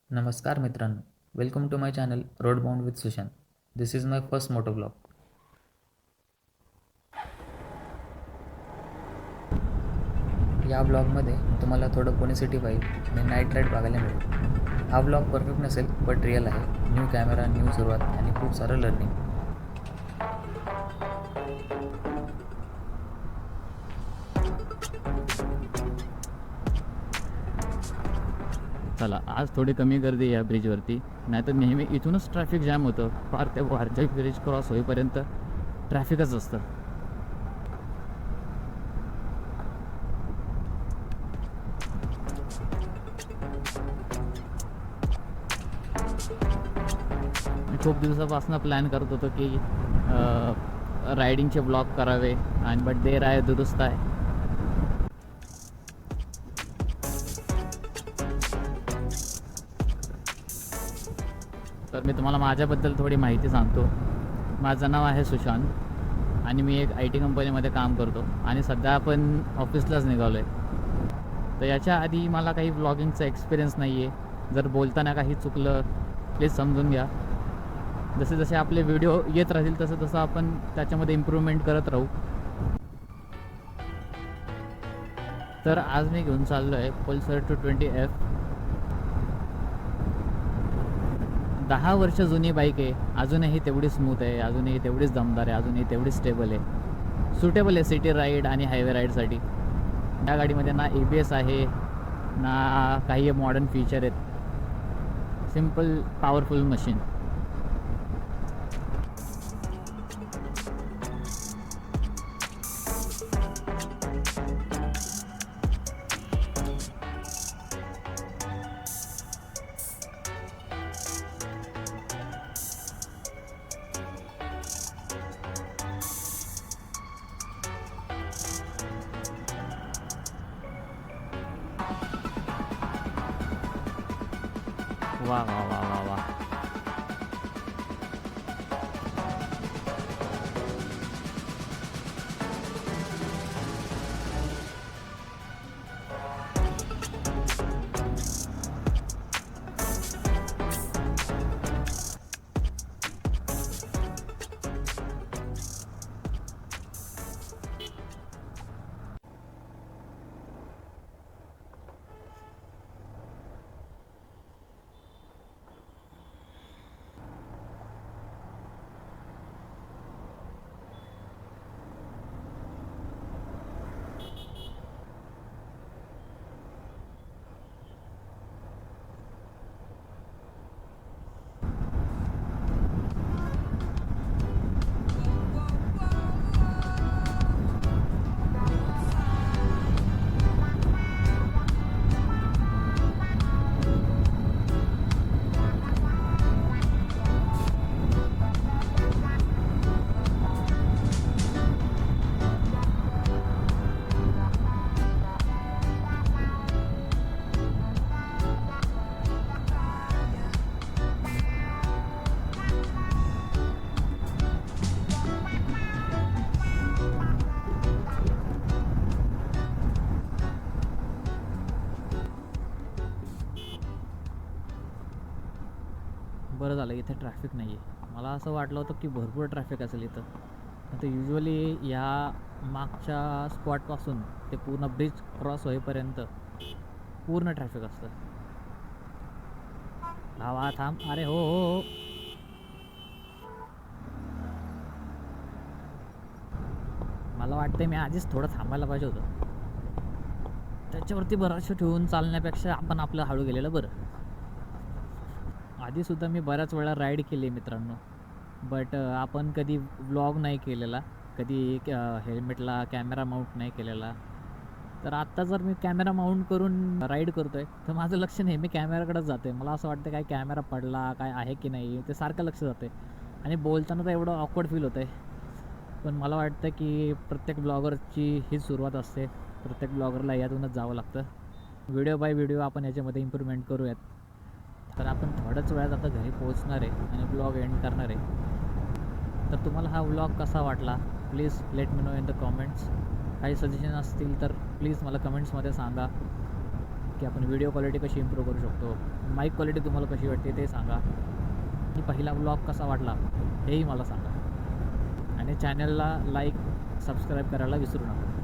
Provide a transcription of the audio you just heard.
नमस्कार मित्रांनो, welcome to my channel road bound with Sushant. This is my first moto blog. या ब्लॉगमध्ये तुम्हाला थोडं पुणे सिटी वाईब आणि नाईट राईड बघायला मिळेल. हा ब्लॉग परफेक्ट नसेल बट रिअल आहे. न्यू कॅमेरा, न्यू सुरुवात आणि खूप सारं लर्निंग. चला, आज थोडी कमी गर्दी आहे या ब्रिजवरती. नाहीतर नेहमी इथूनच ट्रॅफिक जॅम होतं. फार त्या वारजाई ब्रिज क्रॉस होईपर्यंत ट्रॅफिकच असतं. मी खूप दिवसापासून प्लॅन करत होतो की रायडिंगचे ब्लॉग करावे, आणि बट देर आहे दुरुस्त आहे. तर मी तुम्हाला माझ्याबद्दल थोडी माहिती सांगतो. माझं नाव आहे सुशांत आणि मी एक IT कंपनीमध्ये काम करतो आणि सध्या आपण ऑफिसलाच निघालो आहे. तर याच्या आधी मला काही ब्लॉगिंगचा एक्सपिरियन्स नाही आहे. जर बोलताना काही चुकलं प्लीज समजून घ्या. जसे जसे आपले व्हिडिओ येत राहतील तसं तसं आपण त्याच्यामध्ये इम्प्रूव्हमेंट करत राहू. तर आज मी घेऊन चाललो आहे पल्सर 220F. 10 वर्ष जुनी बाईक आहे. अजूनही तेवढी स्मूथ आहे, अजूनही तेवढीच दमदार आहे, अजूनही तेवढीच स्टेबल आहे. सुटेबल आहे सिटी राईड आणि हायवे राईडसाठी. या गाडीमध्ये ना ABS आहे ना काही मॉडर्न फीचर आहेत. Simple powerful machine. वा वा वा वा वा. बरं झालं इथे ट्रॅफिक नाही आहे. मला असं वाटलं होतं की भरपूर ट्रॅफिक असेल इथं. आता युजली या मागच्या स्पॉटपासून ते पूर्ण ब्रिज क्रॉस होईपर्यंत पूर्ण ट्रॅफिक असतं. भावा थांब. अरे हो हो हो. मला वाटतं मी आधीच थोडं थांबायला पाहिजे होतं. त्याच्यावरती भरोसा ठेवून चालण्यापेक्षा आपण आपलं हळू गेलेलं बरं. आधीसुद्धा मी बऱ्याच वेळा राईड केली मित्रांनो, बट आपण कधी व्लॉग नाही केलेला, कधी हेल्मेटला कॅमेरा माउंट नाही केलेला. तर आत्ता जर मी कॅमेरा माउंट करून राईड करतो आहे तर माझं लक्ष नेहमी कॅमेराकडेच जाते. मला असं वाटतं काय कॅमेरा पडला काय आहे की नाही ते सारखं लक्ष जाते. आणि बोलताना तर एवढं ऑकवर्ड फील होतं आहे. पण मला वाटतं की प्रत्येक ब्लॉगरची हीच सुरुवात असते. प्रत्येक ब्लॉगरला यातूनच जावं लागतं. व्हिडिओ बाय व्हिडिओ आपण याच्यामध्ये इम्प्रूव्हमेंट करूयात. तर आपण थोड्याच वेळात आता घरी पोहोचणार आहे आणि ब्लॉग एंड करणार आहे. तर तुम्हाला हा व्लॉग कसा वाटला please let me know in the comments. काही सजेशन असतील तर प्लीज मला कमेंट्समध्ये सांगा की आपण व्हिडिओ क्वालिटी कशी इम्प्रूव्ह करू शकतो, माईक क्वालिटी तुम्हाला कशी वाटते ते सांगा, की पहिला व्लॉग कसा वाटला हेही मला सांगा, आणि चॅनलला लाईक सबस्क्राईब करायला विसरू नका.